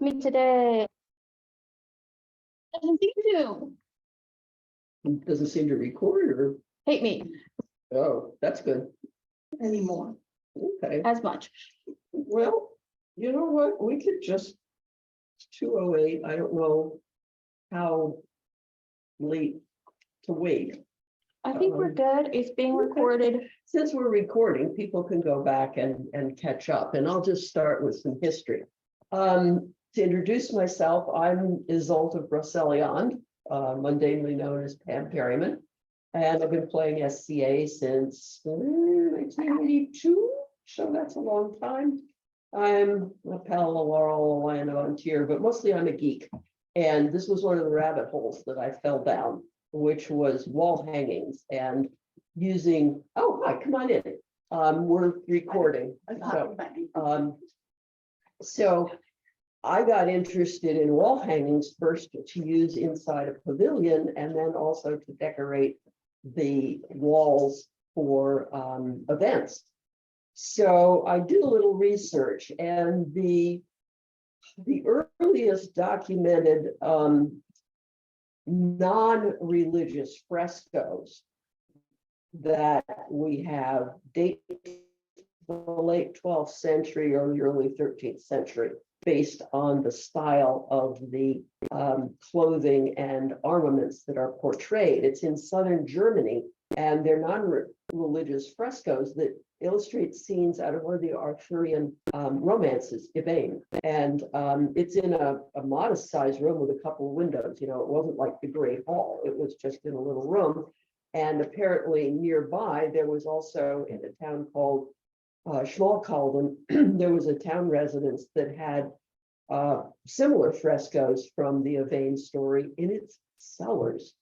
me today. Doesn't seem to. It doesn't seem to record or, Hate me oh, that's good. anymore Okay, as much. well, you know what, we could just. 2:08, I don't know how late to wait. I think we're good. It's being Okay. recorded. Since we're recording, people can go back and catch up, and I'll just start with some history. To introduce myself, I'm Yseult of Broceliande, mundanely known as Pam Perryman, and I've been playing SCA since 1982, so that's a long time. I'm a Palo, a Laurel, a Lion, a volunteer, but mostly I'm a geek. And this was one of the rabbit holes that I fell down, which was wall hangings and using, oh, hi, come on in. We're recording. So I got interested in wall hangings first to use inside a pavilion and then also to decorate the walls for events. So I did a little research, and the earliest documented non-religious frescoes that we have date the late 12th century or the early 13th century, based on the style of the clothing and armaments that are portrayed. It's in southern Germany, and they're non-religious frescoes that illustrate scenes out of one of the Arthurian romances, Yvain. And it's in a modest sized room with a couple of windows. You know, it wasn't like the Great Hall, it was just in a little room. And apparently nearby, there was also in a town called Schmalkalden, there was a town residence that had similar frescoes from the Yvain story in its cellars.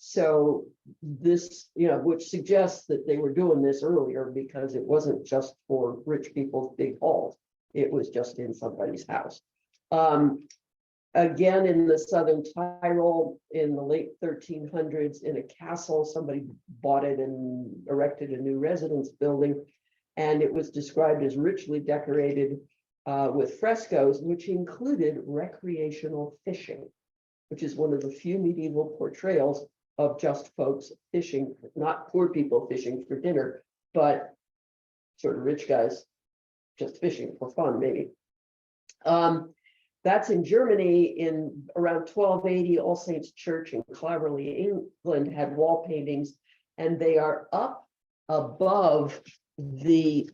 So this, you know, which suggests that they were doing this earlier because it wasn't just for rich people's big halls. It was just in somebody's house. Again, in the southern Tyrol in the late 1300s, in a castle, somebody bought it and erected a new residence building. And it was described as richly decorated with frescoes, which included recreational fishing, which is one of the few medieval portrayals of just folks fishing, not poor people fishing for dinner, but sort of rich guys just fishing for fun, maybe. That's in Germany. In around 1280, All Saints Church in Clatterley, England, had wall paintings, and they are up above the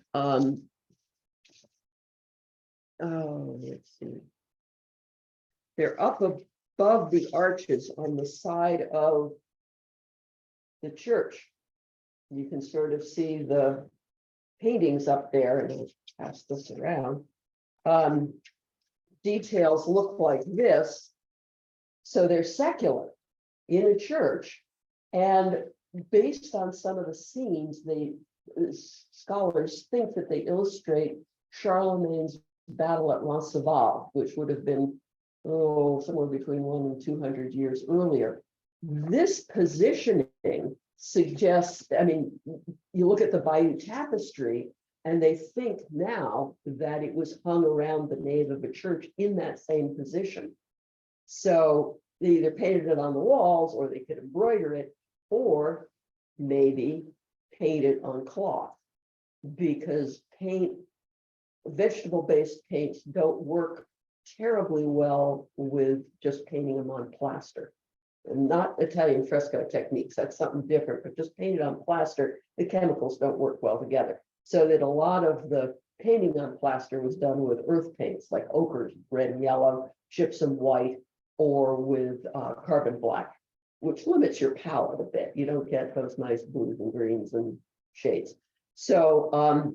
let's see, they're up above the arches on the side of the church. You can sort of see the paintings up there, and I'll pass this around. Details look like this. So they're secular in a church, and based on some of the scenes, scholars think that they illustrate Charlemagne's battle at Roncesvalles, which would have been somewhere between 100 and 200 years earlier. This positioning suggests, I mean, you look at the Bayeux tapestry, and they think now that it was hung around the nave of a church in that same position. So they either painted it on the walls, or they could embroider it, or maybe paint it on cloth, because vegetable-based paints don't work terribly well with just painting them on plaster. And not Italian fresco techniques, that's something different, but just painted on plaster, the chemicals don't work well together. So that a lot of the painting on plaster was done with earth paints like ochres, red and yellow, gypsum white, or with carbon black, which limits your palette a bit. You don't get those nice blues and greens and shades. So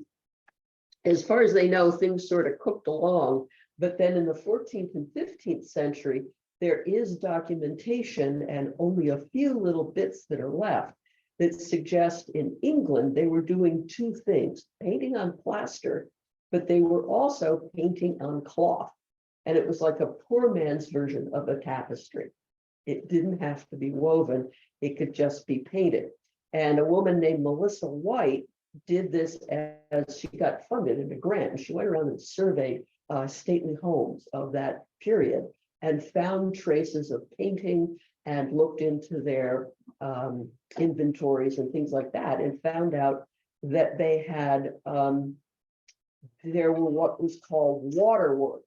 as far as they know, things sort of cooked along. But then in the 14th and 15th century, there is documentation, and only a few little bits that are left, that suggest in England they were doing two things: painting on plaster, but they were also painting on cloth. And it was like a poor man's version of a tapestry. It didn't have to be woven, it could just be painted. And a woman named Melissa White did this as she got funded in a grant. She went around and surveyed stately homes of that period and found traces of painting and looked into their inventories and things like that, and found out that they had there were what was called waterwork.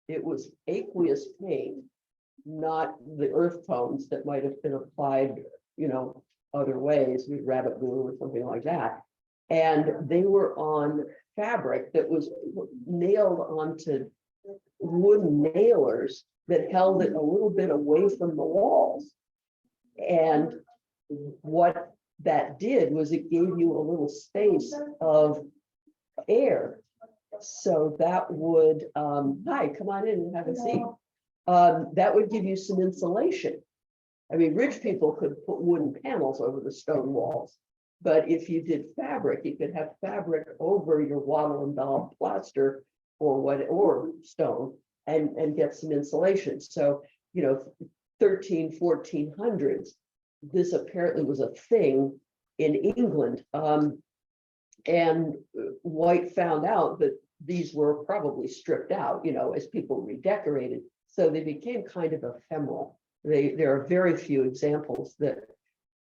It was aqueous paint, not the earth tones that might have been applied, other ways with rabbit glue or something like that. And they were on fabric that was nailed onto wooden nailers that held it a little bit away from the walls. And what that did was it gave you a little space of air. So that would, hi, come on in and have a seat. That would give you some insulation. I mean, rich people could put wooden panels over the stone walls, but if you did fabric, you could have fabric over your wattle and daub plaster or stone and get some insulation. So, 1400s, this apparently was a thing in England. And White found out that these were probably stripped out, as people redecorated. So they became kind of ephemeral. There are very few examples that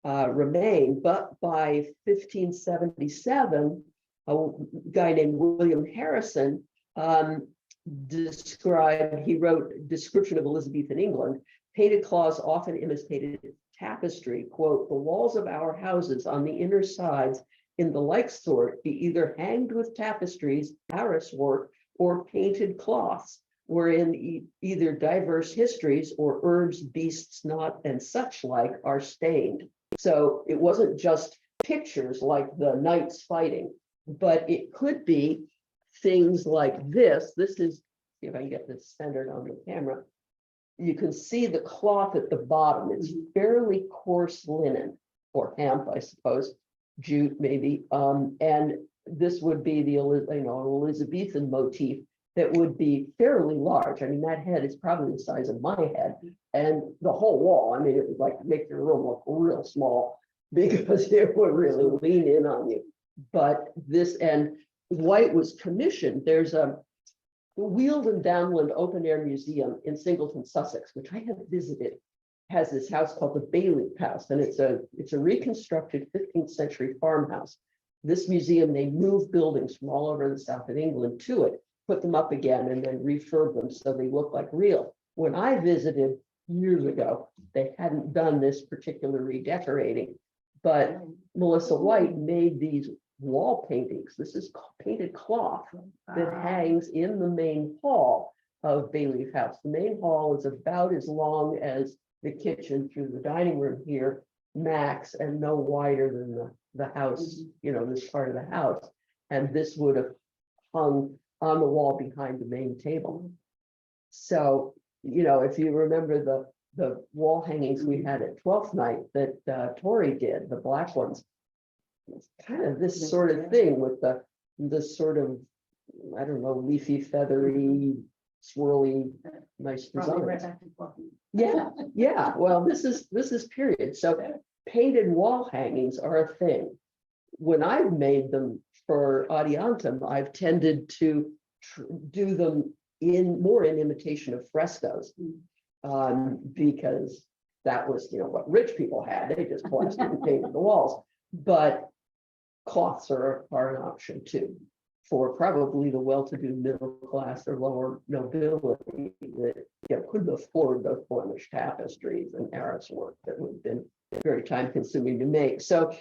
remain, but by 1577, a guy named William Harrison he wrote Description of Elizabethan England. Painted cloths often imitated tapestry. Quote, the walls of our houses on the inner sides in the like sort be either hanged with tapestries, arras work, or painted cloths, wherein either diverse histories or herbs, beasts, not, and such like are stained. So it wasn't just pictures like the knights fighting, but it could be things like this. This is, see if I can get this centered on the camera. You can see the cloth at the bottom. It's fairly coarse linen or hemp, I suppose, jute maybe. And this would be the Elizabethan motif that would be fairly large. I mean, that head is probably the size of my head, and the whole wall. I mean, it would like make your room look real small because it would really lean in on you. But this, and White was commissioned. There's a Weald and Downland Open Air Museum in Singleton, Sussex, which I have visited, has this house called the Bailey House, and it's a reconstructed 15th century farmhouse. This museum, they moved buildings from all over the south of England to it, put them up again, and then refurb them so they look like real. When I visited years ago, they hadn't done this particular redecorating, but Melissa White made these wall paintings. This is painted cloth that hangs in the main hall of Bailey House. The main hall is about as long as the kitchen through the dining room here, max, and no wider than the house, this part of the house. And this would have hung on the wall behind the main table. So, if you remember the wall hangings we had at 12th Night that Tori did, the black ones, it's kind of this sort of thing with this sort of, I don't know, leafy, feathery, swirly, nice design. Yeah. Well, this is period. So painted wall hangings are a thing. When I've made them for Adiantum, I've tended to do them more in imitation of frescoes, because that was what rich people had. They just plastered and painted the walls. But cloths are an option too, for probably the well-to-do middle class or lower nobility that couldn't afford those Flemish tapestries and arras work that would have been very time-consuming to make. So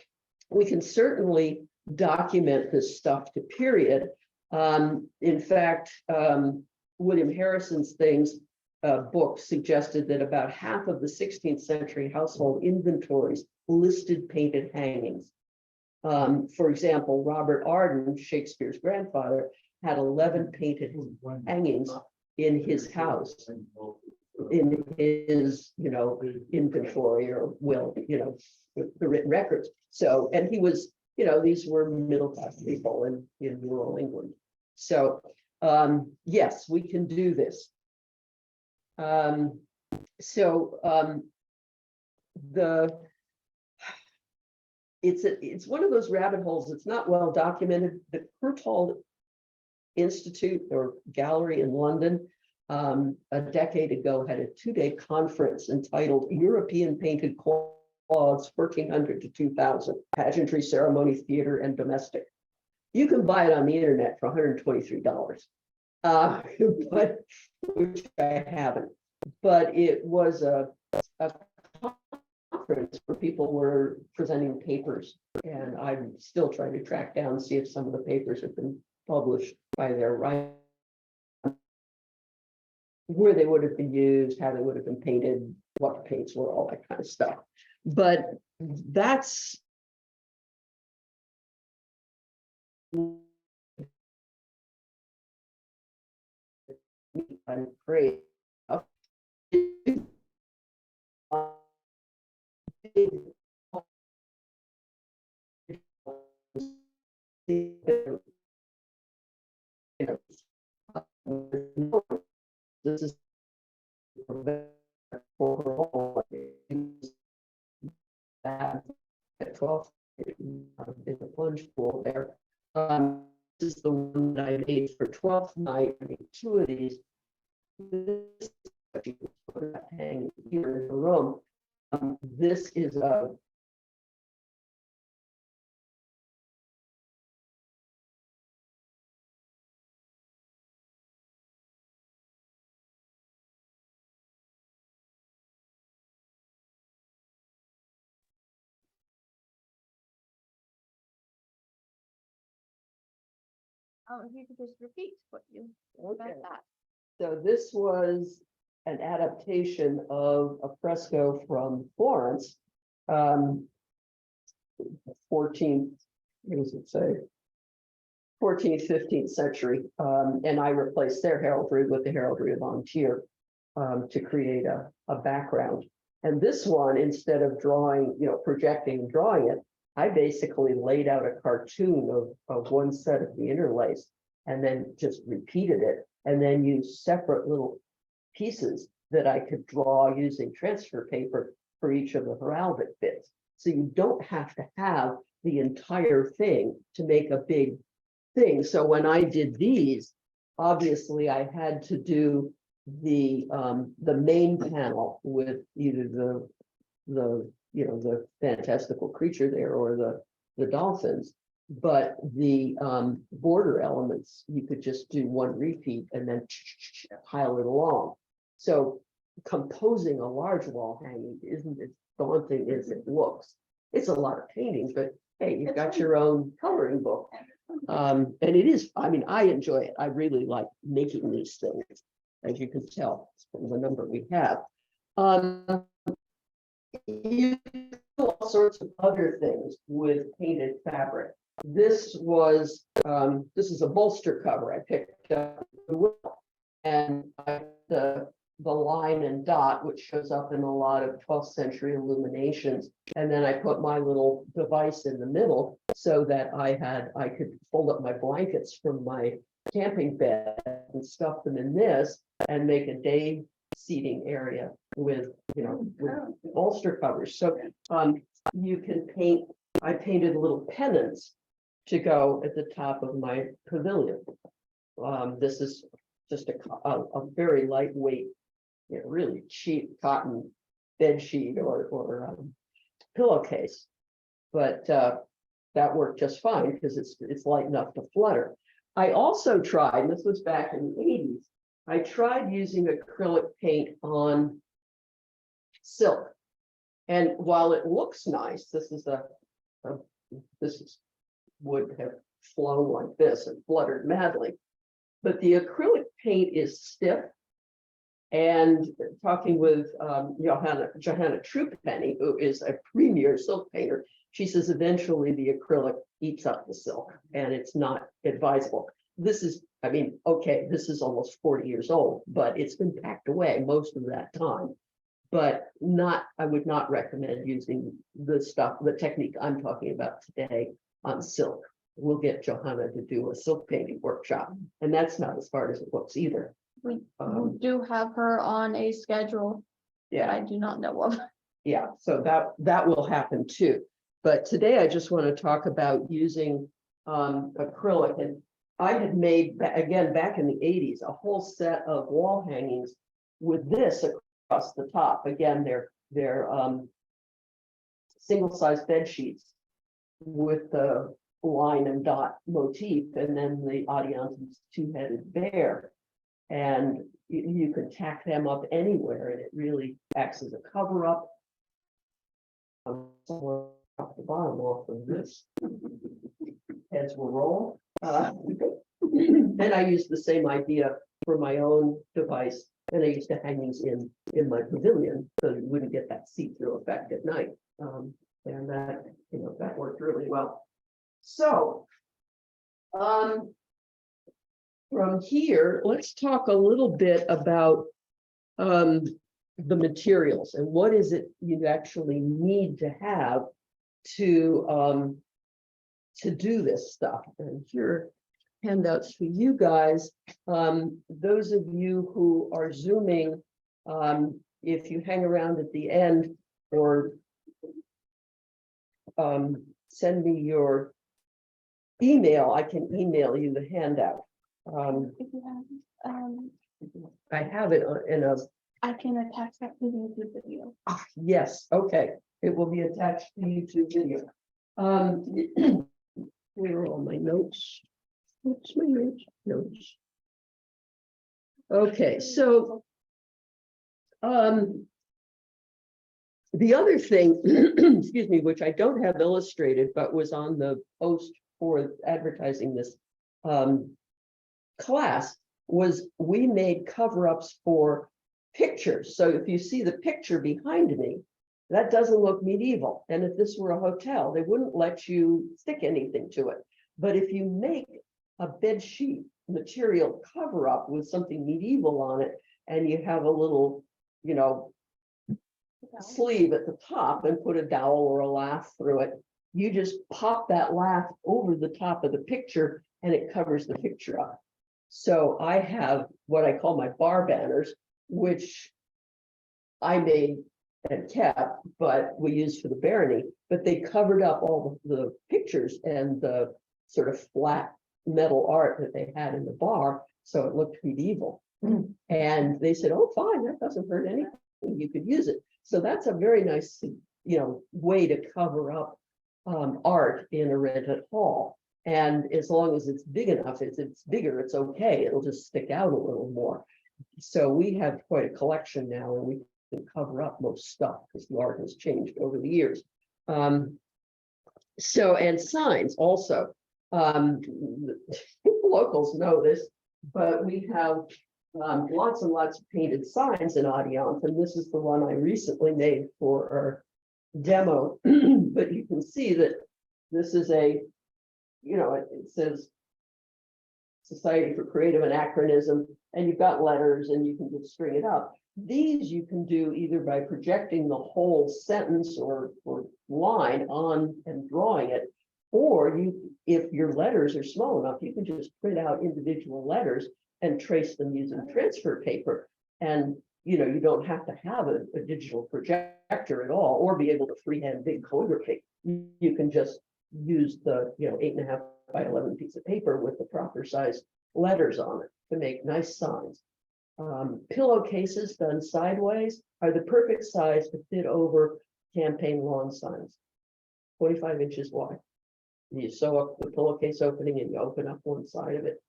we can certainly document this stuff to period. In fact, William Harrison's book suggested that about half of the 16th century household inventories listed painted hangings. For example, Robert Arden, Shakespeare's grandfather, had 11 painted hangings in his house, in his, inventory or will, the written records. So, and he was, these were middle-class people in rural England. So, yes, we can do this. It's one of those rabbit holes. It's not well documented. The Courtauld Institute or Gallery in London, a decade ago had a 2-day conference entitled European Painted Cloths 1400 to 2000, Pageantry, Ceremony, Theater, and Domestic. You can buy it on the internet for $123, but which I haven't. But it was a conference where people were presenting papers, and I'm still trying to track down and see if some of the papers have been published by their writers, where they would have been used, how they would have been painted, what the paints were, all that kind of stuff. But that's I'm great. This is at 12 in the plunge pool there. This is the one that I made for 12th night. I made 2 of these. This is what you can put that hanging here in the room. This is a If you could just repeat what you okay. about that. So this was an adaptation of a fresco from Florence, 14th, what does it say? 14th, 15th century, and I replaced their heraldry with the heraldry of Antier to create a background. And this one, instead of drawing, projecting and drawing it, I basically laid out a cartoon of one set of the interlace and then just repeated it, and then used separate little pieces that I could draw using transfer paper for each of the heraldic bits. So you don't have to have the entire thing to make a big thing. So when I did these, obviously I had to do the main panel with either the fantastical creature there or the dolphins, but the border elements you could just do one repeat and then pile it along. So composing a large wall hanging isn't as daunting as it looks. It's a lot of painting, but hey, you've got your own coloring book. And it is, I enjoy it. I really like making these things, as you can tell from the number we have. You do all sorts of other things with painted fabric. This is a bolster cover I picked up, and the line and dot, which shows up in a lot of 12th century illuminations. And then I put my little device in the middle so that I could fold up my blankets from my camping bed and stuff them in this and make a day seating area with bolster covers. So you can paint, I painted little pennants to go at the top of my pavilion. This is just a very lightweight, really cheap cotton bed sheet or pillowcase, but that worked just fine because it's light enough to flutter. I also tried, and this was back in the 80s, I tried using acrylic paint on silk, and while it looks nice, this would have flown like this and fluttered madly, but the acrylic paint is stiff. And talking with Johanna Truepenny, who is a premier silk painter, she says eventually the acrylic eats up the silk and it's not advisable. This is, okay, this is almost 40 years old, but it's been packed away most of that time. But I would not recommend using the technique I'm talking about today on silk. We'll get Johanna to do a silk painting workshop, and that's not as hard as it looks either. We do have her on a schedule that I do not know of. Yeah, so that will happen too. But today I just want to talk about using acrylic, and I had made, again, back in the 80s, a whole set of wall hangings with this across the top. Again, they're single-size bed sheets with the line and dot motif, and then the Adiantum's two-headed bear. And you can tack them up anywhere, and it really acts as a cover-up. Somewhere off the bottom off of this. As will roll. Then I used the same idea for my own device, and I used the hangings in my pavilion, so you wouldn't get that see-through effect at night. And that, that worked really well. So, from here, let's talk a little bit about the materials and what is it you actually need to have to do this stuff. And here are handouts for you guys. Those of you who are Zooming, if you hang around at the end or send me your email, I can email you the handout. If you have, I have it in a, I can attach that to the YouTube video. yes, okay, it will be attached to YouTube video. Here are all my notes. What's my notes? Okay, so the other thing, excuse me, which I don't have illustrated, but was on the post for advertising this class, was we made cover-ups for pictures. So if you see the picture behind me, that doesn't look medieval. And if this were a hotel, they wouldn't let you stick anything to it. But if you make a bed sheet material cover-up with something medieval on it, and you have a little, sleeve at the top and put a dowel or a lath through it, you just pop that lath over the top of the picture and it covers the picture up. So I have what I call my bar banners, which I made and kept, but we used for the barony, but they covered up all the pictures and the sort of flat metal art that they had in the bar, so it looked medieval. And they said, oh, fine, that doesn't hurt anything, you could use it. So that's a very nice, way to cover up art in a rented hall. And as long as it's big enough, it's bigger, it's okay, it'll just stick out a little more. So we have quite a collection now, and we can cover up most stuff because the art has changed over the years. So, and signs also. Locals know this, but we have lots and lots of painted signs in Adiant, and this is the one I recently made for our demo. But you can see that this is a, it says Society for Creative Anachronism, and you've got letters and you can just string it up. These you can do either by projecting the whole sentence or line on and drawing it, or if your letters are small enough, you can just print out individual letters and trace them using transfer paper. And you don't have to have a digital projector at all, or be able to freehand big calligraphy. You can just use the 8.5 by 11 piece of paper with the proper size letters on it to make nice signs. Pillowcases done sideways are the perfect size to fit over campaign lawn signs, 25 inches wide. You sew up the pillowcase opening and you open up one side of it.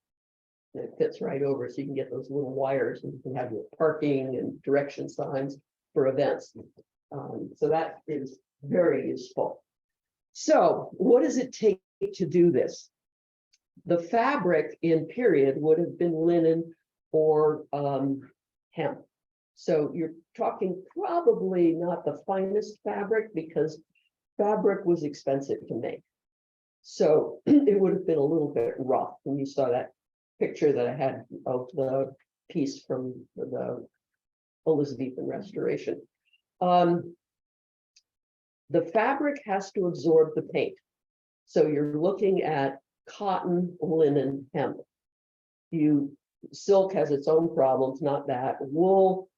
And it fits right over, so you can get those little wires and you can have your parking and direction signs for events. So that is very useful. So what does it take to do this? The fabric in period would have been linen or hemp. So you're talking probably not the finest fabric, because fabric was expensive to make. So it would have been a little bit rough. When you saw that picture that I had of the piece from the Elizabethan Restoration. The fabric has to absorb the paint. So you're looking at cotton, linen, hemp. Silk has its own problems, not that. Wool,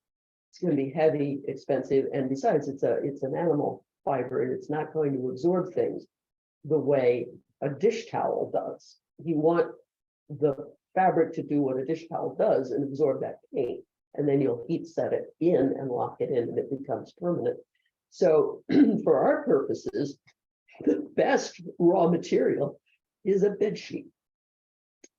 it's going to be heavy, expensive, and besides, it's an animal fiber, and it's not going to absorb things the way a dish towel does. You want the fabric to do what a dish towel does and absorb that paint. And then you'll heat set it in and lock it in and it becomes permanent. So for our purposes, the best raw material is a bed sheet.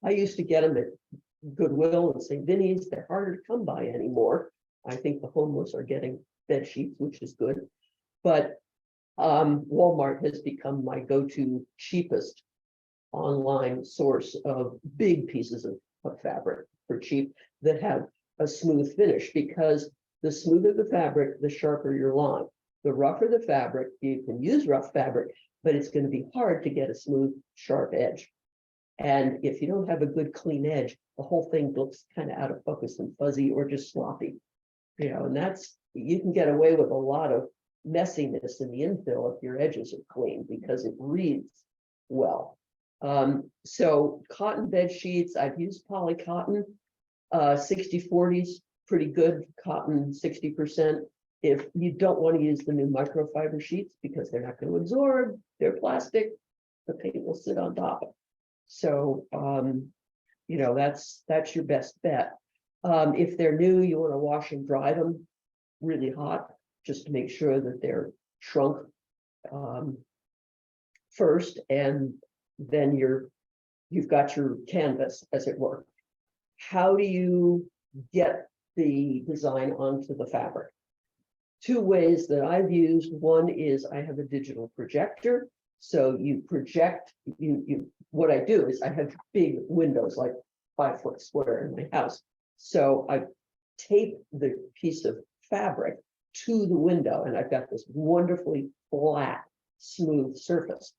I used to get them at Goodwill and St. Vinny's. They're harder to come by anymore. I think the homeless are getting bed sheets, which is good. But Walmart has become my go-to cheapest online source of big pieces of fabric for cheap that have a smooth finish, because the smoother the fabric, the sharper your line. The rougher the fabric, you can use rough fabric, but it's going to be hard to get a smooth, sharp edge. And if you don't have a good clean edge, the whole thing looks kind of out of focus and fuzzy or just sloppy. You know, and that's, you can get away with a lot of messiness in the infill if your edges are clean, because it reads well. So cotton bed sheets, I've used poly cotton, 60-40s, pretty good cotton, 60%. If you don't want to use the new microfiber sheets because they're not going to absorb, they're plastic, the paint will sit on top. So, you know, that's your best bet. If they're new, you want to wash and dry them really hot, just to make sure that they're shrunk first, and then you've got your canvas, as it were. How do you get the design onto the fabric? Two ways that I've used. One is I have a digital projector. So you project, what I do is I have big windows, like 5-foot square in my house. So I tape the piece of fabric to the window, and I've got this wonderfully flat, smooth surface.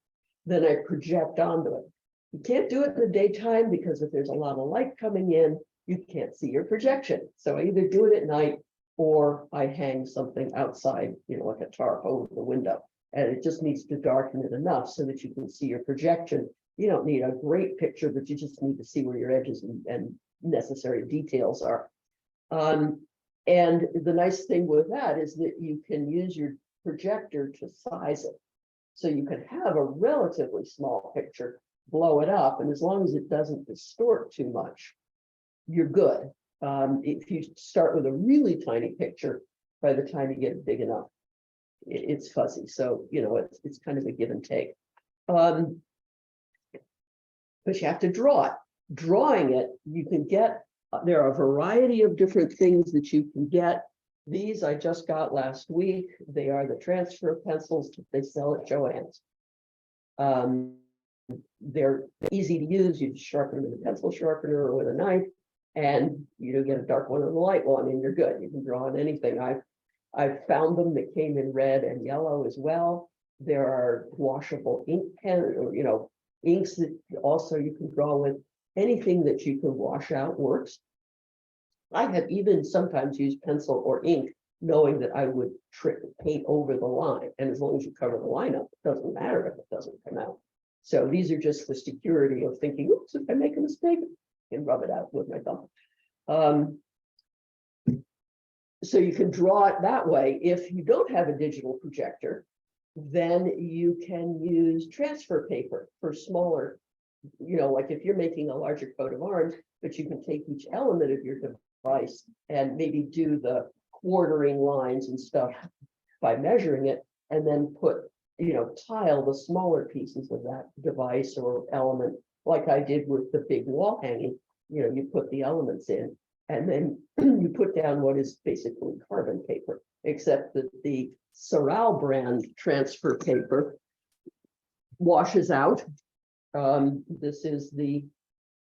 Then I project onto it. You can't do it in the daytime because if there's a lot of light coming in, you can't see your projection. So I either do it at night or I hang something outside, you know, like a tarp over the window. And it just needs to darken it enough so that you can see your projection. You don't need a great picture, but you just need to see where your edges and necessary details are. And the nice thing with that is that you can use your projector to size it. So you can have a relatively small picture, blow it up, and as long as it doesn't distort too much, you're good. If you start with a really tiny picture, by the time you get it big enough, it's fuzzy. So, you know, it's kind of a give and take. But you have to draw it. Drawing it, you can get, there are a variety of different things that you can get. These I just got last week. They are the transfer pencils that they sell at Joann's. They're easy to use. You just sharpen them with a pencil sharpener or with a knife, and you don't get a dark one or a light one, and you're good. You can draw on anything. I've found them that came in red and yellow as well. There are washable ink pen, or, you know, inks that also you can draw with. Anything that you can wash out works. I have even sometimes used pencil or ink, knowing that I would paint over the line. And as long as you cover the line up, it doesn't matter if it doesn't come out. So these are just the security of thinking, oops, if I make a mistake, I can rub it out with my thumb. So you can draw it that way. If you don't have a digital projector, then you can use transfer paper for smaller, you know, like if you're making a larger coat of arms, but you can take each element of your device and maybe do the quartering lines and stuff by measuring it, and then put, you know, tile the smaller pieces of that device or element, like I did with the big wall hanging. You know, you put the elements in, and then you put down what is basically carbon paper, except that the Sorel brand transfer paper washes out. This is the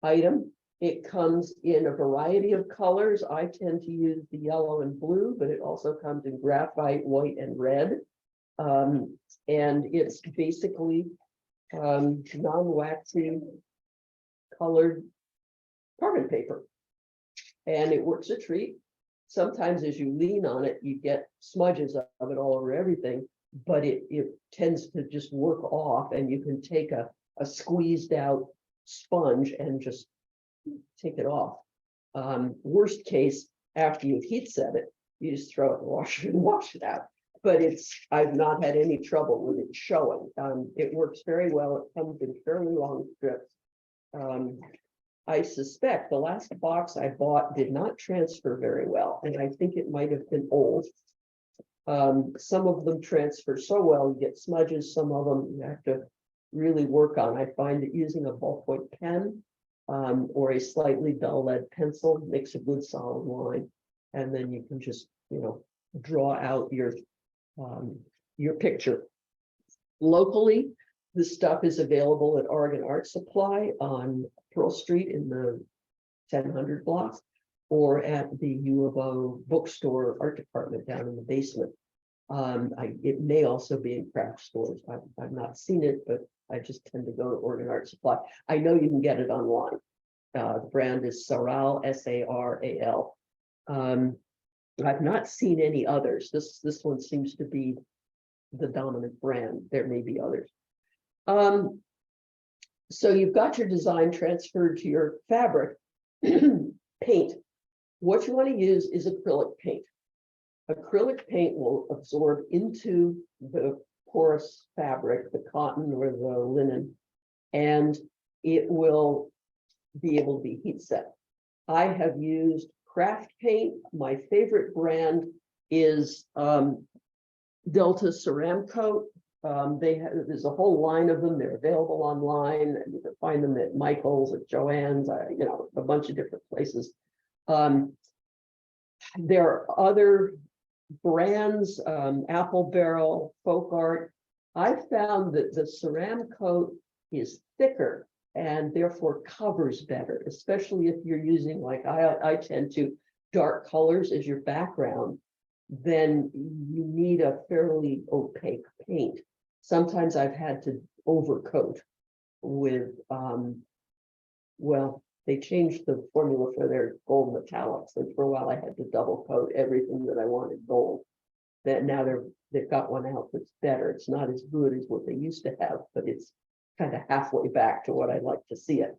item. It comes in a variety of colors. I tend to use the yellow and blue, but it also comes in graphite, white, and red. And it's basically non-waxy colored carbon paper. And it works a treat. Sometimes as you lean on it, you get smudges of it all over everything, but it tends to just work off, and you can take a squeezed out sponge and just take it off. Worst case, after you've heat set it, you just throw it in the washer and wash it out. But I've not had any trouble with it showing. It works very well. It comes in fairly long strips. I suspect the last box I bought did not transfer very well, and I think it might have been old. Some of them transfer so well, you get smudges, some of them you have to really work on. I find that using a ballpoint pen or a slightly dull lead pencil makes a good solid line. And then you can just, draw out your picture. Locally, this stuff is available at Oregon Art Supply on Pearl Street in the 1000 block, or at the U of O bookstore art department down in the basement. It may also be in craft stores. I've not seen it, but I just tend to go to Oregon Art Supply. I know you can get it online. The brand is Saral, S-A-R-A-L. I've not seen any others. This one seems to be the dominant brand. There may be others. So you've got your design transferred to your fabric. Paint. What you want to use is acrylic paint. Acrylic paint will absorb into the porous fabric, the cotton or the linen, and it will be able to be heat set. I have used craft paint. My favorite brand is Delta Ceramcoat. There's a whole line of them. They're available online, and you can find them at Michael's, at Joann's, a bunch of different places. There are other brands, Apple Barrel, Folk Art. I found that the Ceramcoat is thicker and therefore covers better, especially if you're using, like I tend to, dark colors as your background. Then you need a fairly opaque paint. Sometimes I've had to overcoat with, well, they changed the formula for their gold metallics, and for a while I had to double coat everything that I wanted gold. That now they've got one out that's better. It's not as good as what they used to have, but it's kind of halfway back to what I'd like to see it.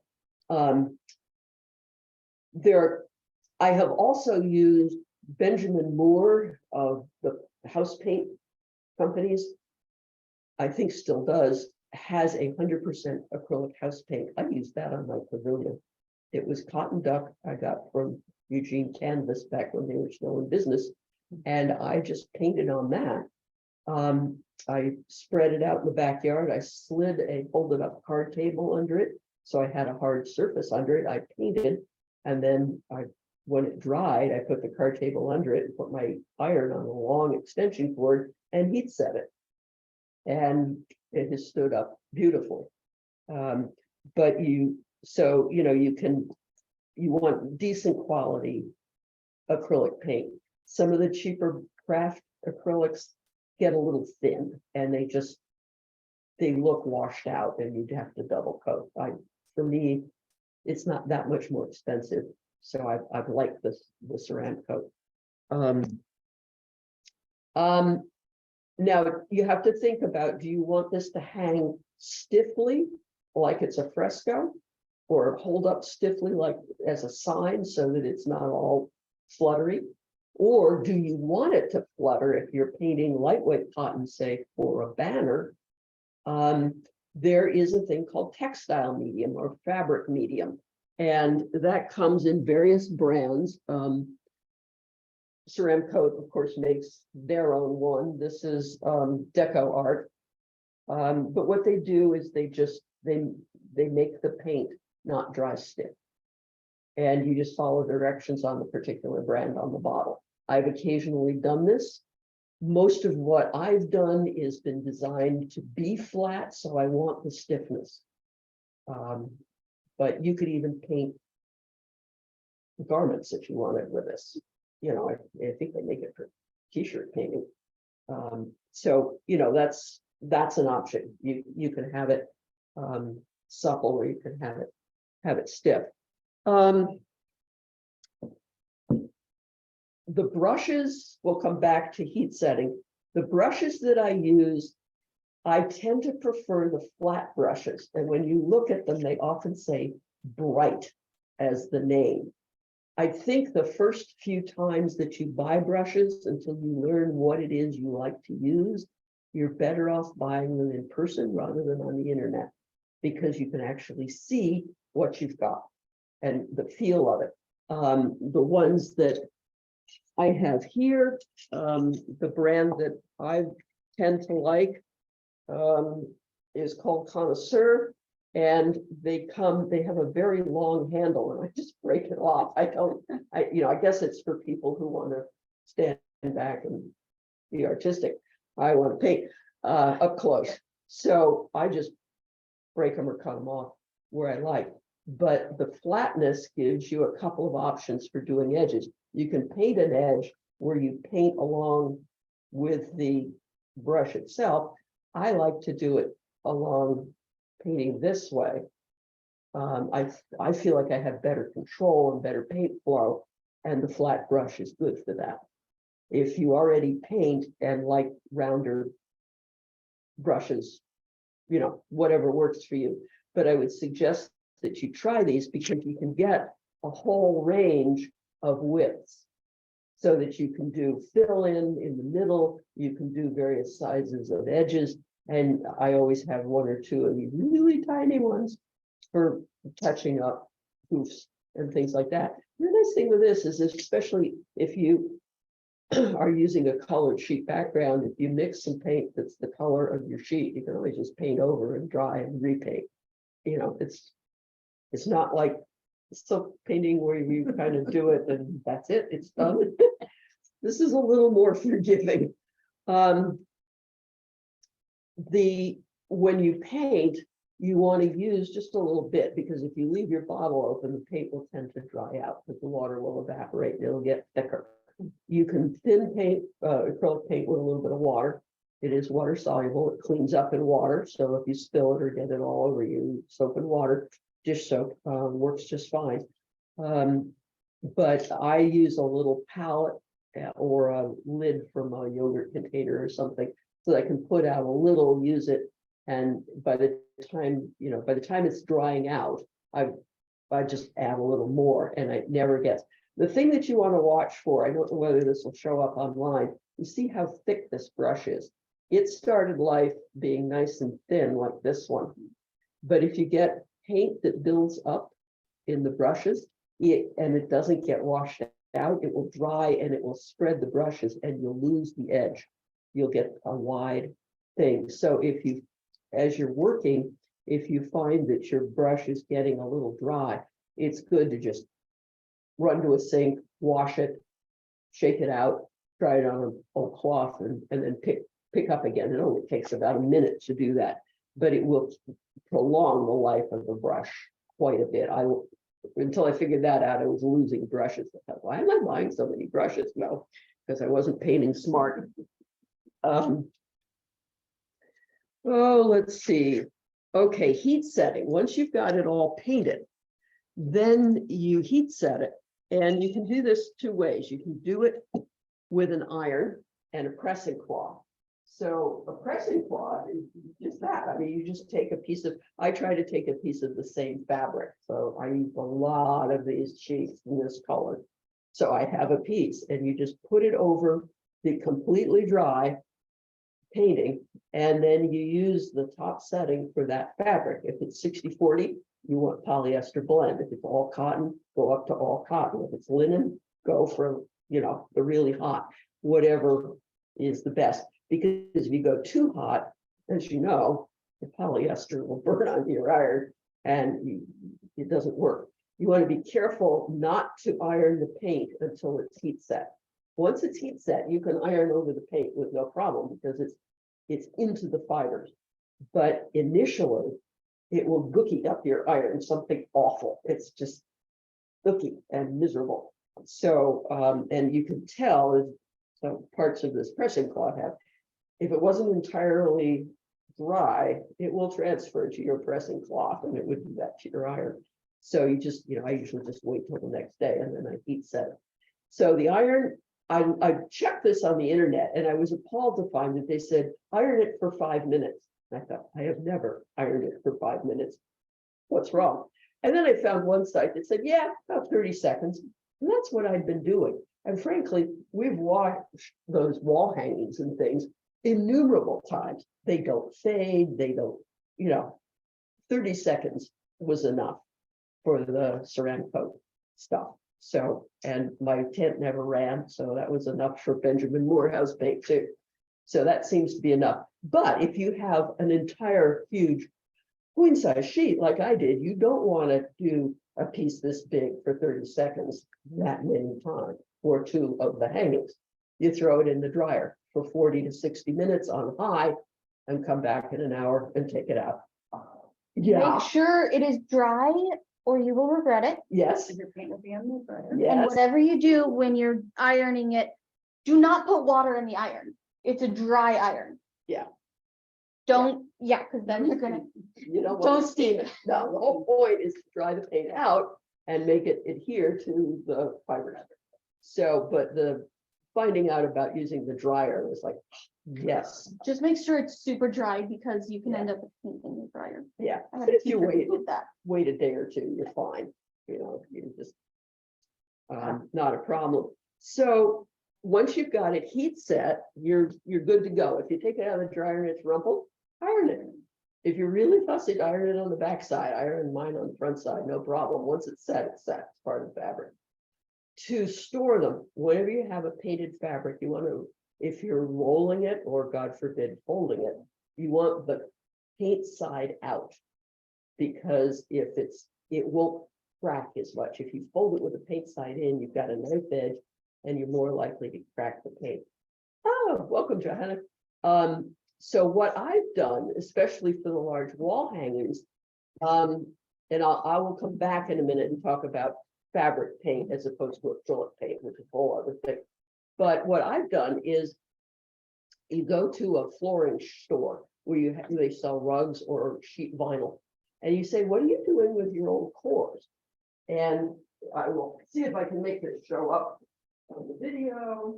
I have also used Benjamin Moore of the house paint companies, I think still does, has 100% acrylic house paint. I used that on my pavilion. It was cotton duck I got from Eugene Canvas back when they were still in business, and I just painted on that. I spread it out in the backyard. I slid a folded up card table under it, so I had a hard surface under it. I painted, and then when it dried, I put the card table under it and put my iron on a long extension cord and heat set it. And it has stood up beautifully. But you want decent quality acrylic paint. Some of the cheaper craft acrylics get a little thin and they look washed out and you'd have to double coat. For me, it's not that much more expensive. So I've liked the Ceramcoat. Now you have to think about, do you want this to hang stiffly like it's a fresco, or hold up stiffly like as a sign so that it's not all fluttery? Or do you want it to flutter if you're painting lightweight cotton, say, for a banner? There is a thing called textile medium or fabric medium, and that comes in various brands. Ceramcoat, of course, makes their own one. This is Deco Art. But what they do is they make the paint not dry stiff. And you just follow directions on the particular brand on the bottle. I've occasionally done this. Most of what I've done is been designed to be flat, so I want the stiffness. But you could even paint garments if you wanted with this. I think they make it for t-shirt painting. So that's an option. You can have it supple, or you can have it stiff. The brushes, will come back to heat setting. The brushes that I use, I tend to prefer the flat brushes. And when you look at them, they often say bright as the name. I think the first few times that you buy brushes, until you learn what it is you like to use, you're better off buying them in person rather than on the internet, because you can actually see what you've got. and the feel of it. The ones that I have here, the brand that I tend to like is called Connoisseur, and they have a very long handle, and I just break it off. I guess it's for people who want to stand back and be artistic. I want to paint up close, so I just break them or cut them off where I like. But the flatness gives you a couple of options for doing edges. You can paint an edge where you paint along with the brush itself. I like to do it along painting this way. I feel like I have better control and better paint flow, and the flat brush is good for that. If you already paint and like rounder brushes, whatever works for you. But I would suggest that you try these because you can get a whole range of widths, so that you can do fill in the middle, you can do various sizes of edges, and I always have one or two of these really tiny ones for touching up hoofs and things like that. The nice thing with this is, especially if you are using a colored sheet background, if you mix some paint that's the color of your sheet, you can always just paint over and dry and repaint. It's not like silk painting where you kind of do it and that's it, it's done. This is a little more forgiving. When you paint, you want to use just a little bit, because if you leave your bottle open, the paint will tend to dry out because the water will evaporate and it'll get thicker. You can thin paint, acrylic paint with a little bit of water. It is water soluble, it cleans up in water. So if you spill it or get it all over you, soap and water, dish soap works just fine. But I use a little palette or a lid from a yogurt container or something, so that I can put out a little, use it, and by the time it's drying out, I just add a little more, and it never gets. The thing that you want to watch for, I don't know whether this will show up online, you see how thick this brush is. It started life being nice and thin like this one, but if you get paint that builds up in the brushes, and it doesn't get washed out, it will dry and it will spread the brushes and you'll lose the edge. You'll get a wide thing. So as you're working, if you find that your brush is getting a little dry, it's good to just run to a sink, wash it, shake it out, dry it on a cloth, and then pick up again. It only takes about a minute to do that, but it will prolong the life of the brush quite a bit. Until I figured that out, I was losing brushes. I thought, why am I buying so many brushes? No, because I wasn't painting smart. Let's see. Okay, heat setting. Once you've got it all painted, then you heat set it. And you can do this two ways. You can do it with an iron and a pressing cloth. So a pressing cloth is just that. I mean, you just take I try to take a piece of the same fabric. So I use a lot of these sheets in this color. So I have a piece, and you just put it over the completely dry painting, and then you use the top setting for that fabric. If it's 60-40, you want polyester blend. If it's all cotton, go up to all cotton. If it's linen, go for, the really hot, whatever is the best. Because if you go too hot, as you know, the polyester will burn on your iron and it doesn't work. You want to be careful not to iron the paint until it's heat set. Once it's heat set, you can iron over the paint with no problem because it's into the fibers. But initially, it will gooky up your iron, something awful. It's just gooky and miserable. So, and you can tell, as some parts of this pressing cloth have, if it wasn't entirely dry, it will transfer to your pressing cloth and it would do that to your iron. So you just, I usually just wait till the next day and then I heat set it. So the iron, I checked this on the internet and I was appalled to find that they said, iron it for 5 minutes. And I thought, I have never ironed it for 5 minutes. What's wrong? And then I found one site that said, yeah, about 30 seconds. And that's what I'd been doing. And frankly, we've washed those wall hangings and things innumerable times. They don't fade, they don't, 30 seconds was enough. for the ceramic coat stuff. So, and my tent never ran, so that was enough for Benjamin Morehouse paint too. So that seems to be enough. But if you have an entire huge queen size sheet like I did, you don't want to do a piece this big for 30 seconds that many times, or two of the hangings. You throw it in the dryer for 40 to 60 minutes on high and come back in an hour and take it out. Yeah, Make sure it is dry or you will regret it. yes, Your paint will be on the dryer. And yes, whatever you do when you're ironing it, do not put water in the iron. It's a dry iron. Yeah. Don't, yeah, because then you're gonna, you know. don't steam it. No, the whole point is to dry the paint out and make it adhere to the fibers. So, but the finding out about using the dryer was like, yes, Just make sure it's super dry because you can end up with paint in the dryer. yeah. I But had a if you teacher who wait, did that. wait a day or two, you're fine, you know, you just. Not a problem. So once you've got it heat set, you're good to go. If you take it out of the dryer and it's rumpled, iron it. If you're really fussy, iron it on the back side. Iron mine on the front side, no problem. Once it's set, it's set. It's part of the fabric. To store them, whenever you have a painted fabric, you want to, if you're rolling it or God forbid folding it, you want the paint side out, because if it won't crack as much. If you fold it with the paint side in, you've got a knife edge and you're more likely to crack the paint. Oh, welcome, Johanna. So what I've done, especially for the large wall hangings, and I will come back in a minute and talk about fabric paint as opposed to acrylic paint, which is a whole other thing. But what I've done is you go to a flooring store where they sell rugs or sheet vinyl, and you say, what are you doing with your old cores? And I will see if I can make this show up on the video.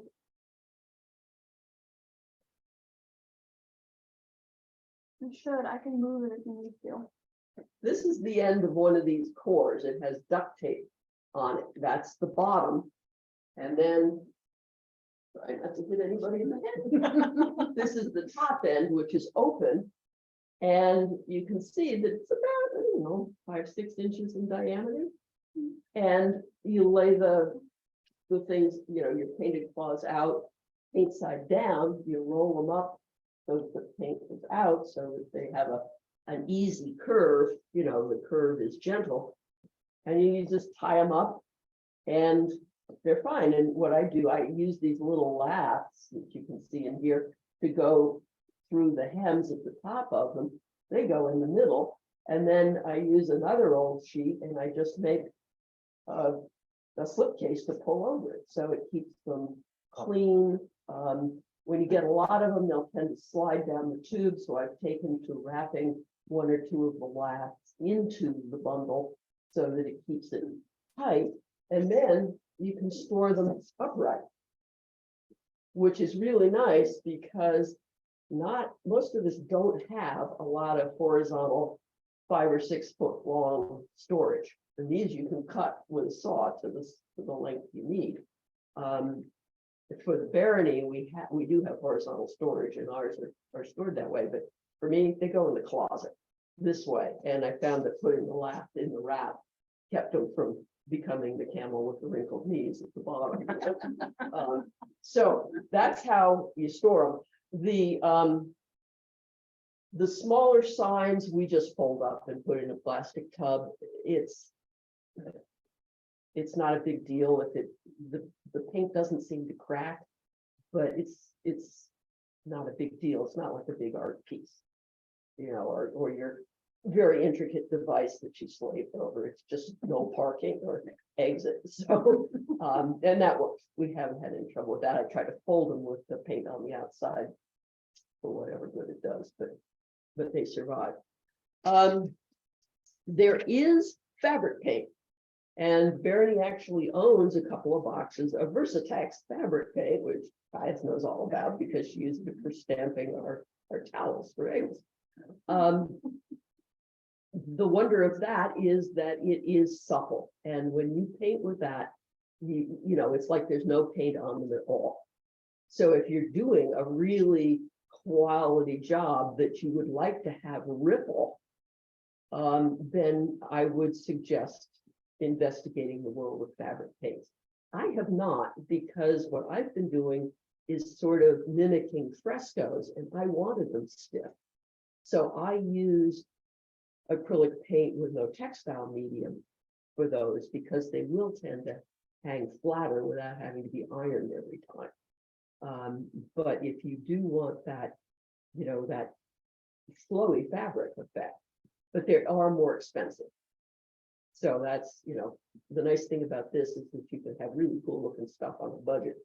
You should, I can move it if you need to. This is the end of one of these cores. It has duct tape on it. That's the bottom. And then, try not to hit anybody in the head. This is the top end, which is open. And you can see that it's about, I don't know, 5-6 inches in diameter. And you lay the things, you know, your painted claws out, paint side down, you roll them up so that the paint is out so that they have an easy curve, you know, the curve is gentle. And you just tie them up and they're fine. And what I do, I use these little laths that you can see in here to go through the hems at the top of them. They go in the middle. And then I use another old sheet and I just make a slipcase to pull over it. So it keeps them clean. When you get a lot of them, they'll tend to slide down the tube. So I've taken to wrapping 1 or 2 of the laths into the bundle so that it keeps it tight. And then you can store them upright, which is really nice because most of us don't have a lot of horizontal 5 or 6 foot long storage. And these you can cut with a saw to the length you need. For the Barony, we do have horizontal storage, and ours are stored that way. But for me, they go in the closet this way. And I found that putting the lath in the wrap kept them from becoming the camel with the wrinkled knees at the bottom. So that's how you store them. The smaller signs we just fold up and put in a plastic tub. It's not a big deal if the paint doesn't seem to crack, but it's not a big deal. It's not like a big art piece, you know, or your very intricate device that you slaved over. It's just no parking or exit. So and that works. We haven't had any trouble with that. I try to fold them with the paint on the outside for whatever good it does, but they survive. There is fabric paint. And Barony actually owns a couple of boxes of Versatax fabric paint, which Pius knows all about because she used it for stamping our towels for eggs. The wonder of that is that it is supple. And when you paint with that, you know, it's like there's no paint on them at all. So if you're doing a really quality job that you would like to have ripple, then I would suggest investigating the world of fabric paints. I have not, because what I've been doing is sort of mimicking frescoes, and I wanted them stiff. So I used acrylic paint with no textile medium for those, because they will tend to hang flatter without having to be ironed every time. But if you do want that, that flowy fabric effect, but they are more expensive. So that's, the nice thing about this is that you can have really cool looking stuff on a budget.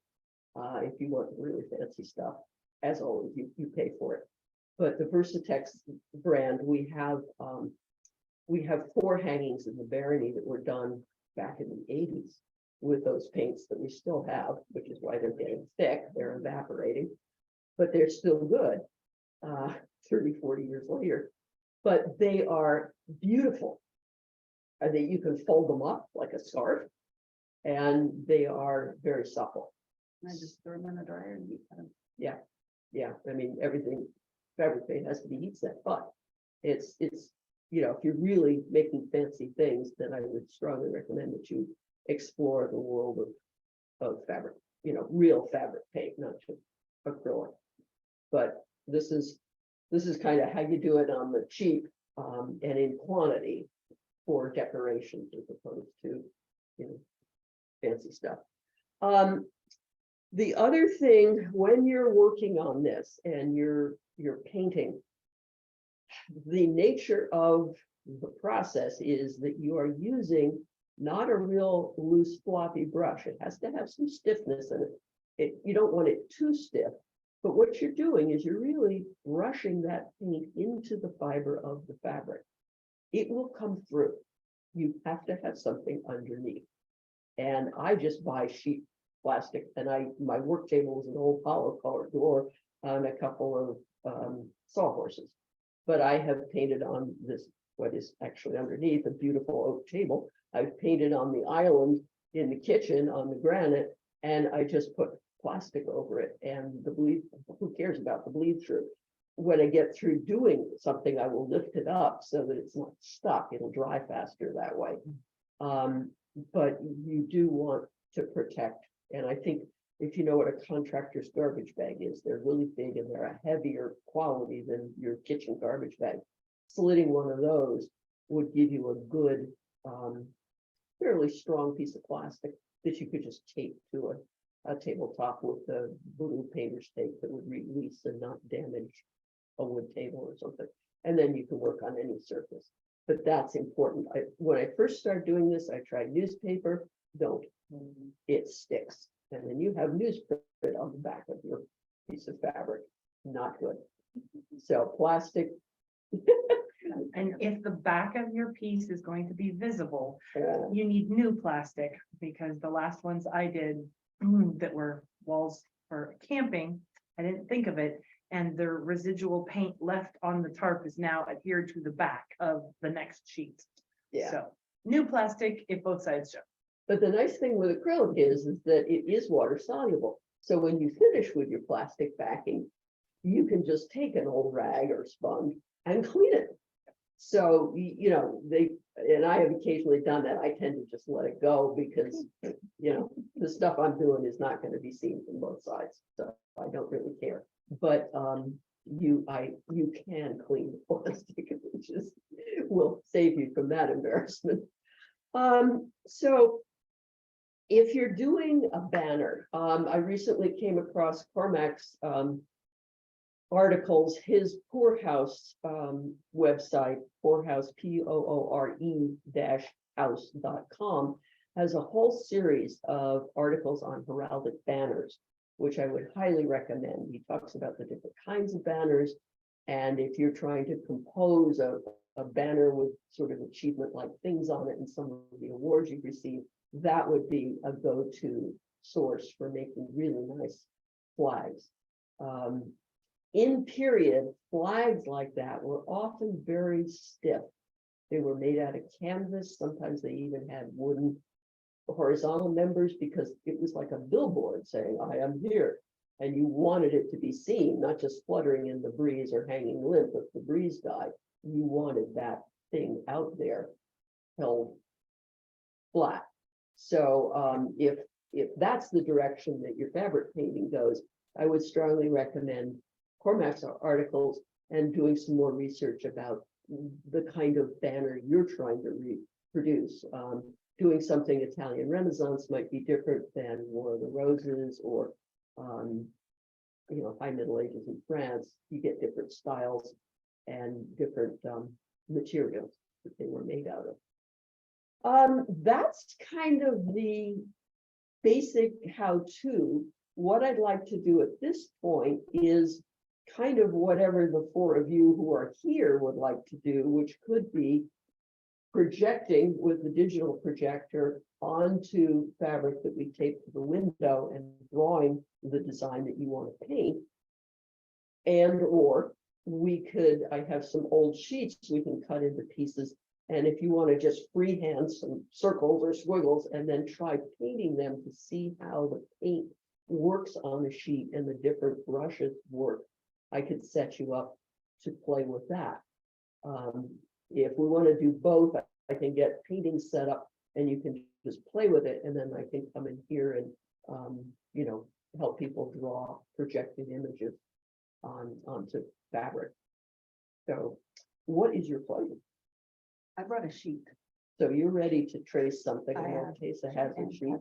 If you want really fancy stuff, as always, you pay for it. But the Versatex brand, we have 4 hangings in the Barony that were done back in the 80s with those paints that we still have, which is why they're getting thick, they're evaporating, but they're still good 30, 40 years later. But they are beautiful. You can fold them up like a scarf, and they are very supple. I just throw them in the dryer and heat them. Yeah, I mean, everything, fabric paint has to be heat set, but it's, if you're really making fancy things, then I would strongly recommend that you explore the world of fabric, real fabric paint, not just acrylic. But this is kind of how you do it on the cheap, and in quantity for decorations as opposed to, fancy stuff. The other thing, when you're working on this and you're painting, the nature of the process is that you are using not a real loose floppy brush. It has to have some stiffness in it. You don't want it too stiff, but what you're doing is you're really brushing that paint into the fiber of the fabric. It will come through. You have to have something underneath. And I just buy sheet plastic, and my work table is an old hollow colored door on a couple of sawhorses. But I have painted on this, what is actually underneath, a beautiful oak table. I've painted on the island in the kitchen on the granite, and I just put plastic over it, and the bleed, who cares about the bleed through? When I get through doing something, I will lift it up so that it's not stuck. It'll dry faster that way. But you do want to protect. And I think if you know what a contractor's garbage bag is, they're really big and they're a heavier quality than your kitchen garbage bag. Slitting one of those would give you a good, fairly strong piece of plastic that you could just tape to a tabletop with the blue painter's tape that would release and not damage a wood table or something. And then you can work on any surface. But that's important. When I first started doing this, I tried newspaper. Don't. It sticks. And then you have newsprint on the back of your piece of fabric. Not good. So plastic. And if the back of your piece is going to be visible, you need new plastic, because the last ones I did that were walls for camping, I didn't think of it. And the residual paint left on the tarp is now adhered to the back of the next sheet. Yeah. So new plastic if both sides show. But the nice thing with acrylic is that it is water soluble. So when you finish with your plastic backing, you can just take an old rag or sponge and clean it. So, and I have occasionally done that. I tend to just let it go because, the stuff I'm doing is not going to be seen from both sides. So I don't really care. But you can clean the plastic, which will save you from that embarrassment. So if you're doing a banner, I recently came across Cormac's articles. His Poorhouse website, Poorhouse, POORE-house.com, has a whole series of articles on heraldic banners, which I would highly recommend. He talks about the different kinds of banners. And if you're trying to compose a banner with sort of achievement-like things on it and some of the awards you've received, that would be a go-to source for making really nice flags. In period, flags like that were often very stiff. They were made out of canvas. Sometimes they even had wooden horizontal members, because it was like a billboard saying, I am here. And you wanted it to be seen, not just fluttering in the breeze or hanging limp if the breeze died. You wanted that thing out there, held flat. So if that's the direction that your fabric painting goes, I would strongly recommend Cormac's articles and doing some more research about the kind of banner you're trying to reproduce. Doing something Italian Renaissance might be different than War of the Roses or High Middle Ages in France. You get different styles and different materials that they were made out of. That's kind of the basic how-to. What I'd like to do at this point is kind of whatever the four of you who are here would like to do, which could be projecting with the digital projector onto fabric that we tape to the window and drawing the design that you want to paint. And or I have some old sheets we can cut into pieces. And if you want to just freehand some circles or squiggles and then try painting them to see how the paint works on a sheet and the different brushes work, I could set you up to play with that. If we want to do both, I can get painting set up and you can just play with it. And then I can come in here and, help people draw projected images onto fabric. So what is your pleasure? I brought a sheet. So you're ready to trace something. I In have. that case, a hazard sheet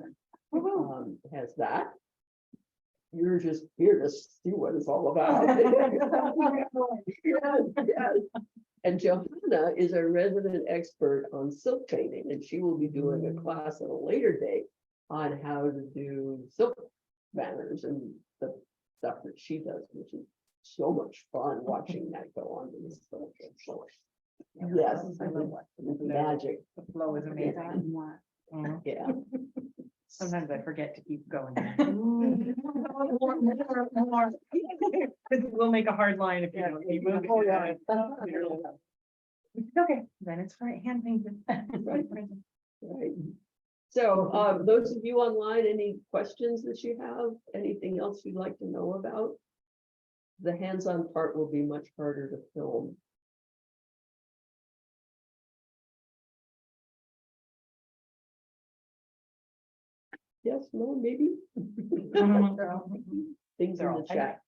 Woohoo. has that. You're just here to see what it's all about. Yes. And Johanna is a resident expert on silk painting, and she will be doing a class at a later date on how to do silk banners and the stuff that she does, which is so much fun watching that go on in this silk. Yes, I love what. magic. The flow is amazing. Mhm. Yeah. Sometimes I forget to keep going. More. We'll make a hard line if you don't keep moving. Oh, yeah. Okay, then it's for hand painted. Right. So, those of you online, any questions that you have, anything else you'd like to know about? The hands-on part will be much harder to film. Yes, no, maybe? Things in They're the all- chat.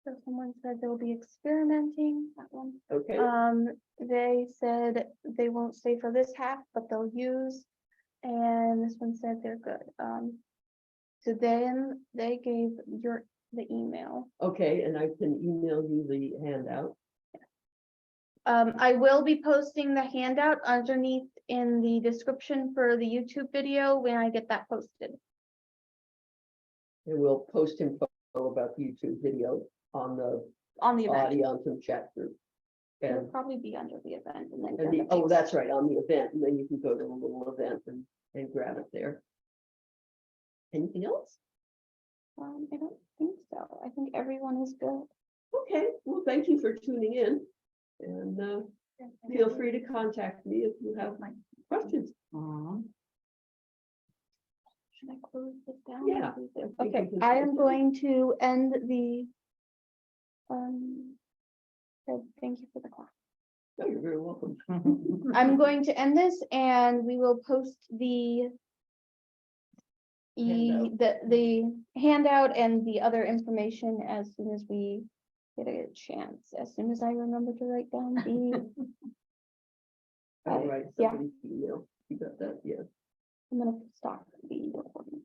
So someone said they'll be experimenting, that one. Okay, They said they won't stay for this half, but they'll use, and this one said they're good. So then they gave the email. okay, and I can email you the handout. I will be posting the handout underneath in the description for the YouTube video when I get that posted. And we'll post info about the YouTube video on the On the event. audience and chat group. It'll And, probably be under the event and then. and get the, the oh, that's right, on the event, and then you can go to the little event and grab it there. Anything else? I don't think so. I think everyone is good. Okay, well, thank you for tuning in. And feel free to contact me if you have questions. Mhm. Should I close this down? Yeah. Okay, can I close am it. going to end the. Thank you for the class. Oh, you're very welcome. I'm going to end this and we will post the. The handout and the other information as soon as we get a chance, as soon as I remember to write down the, All right, yeah. somebody's email. You got that? Yeah. I'm gonna stop the recording.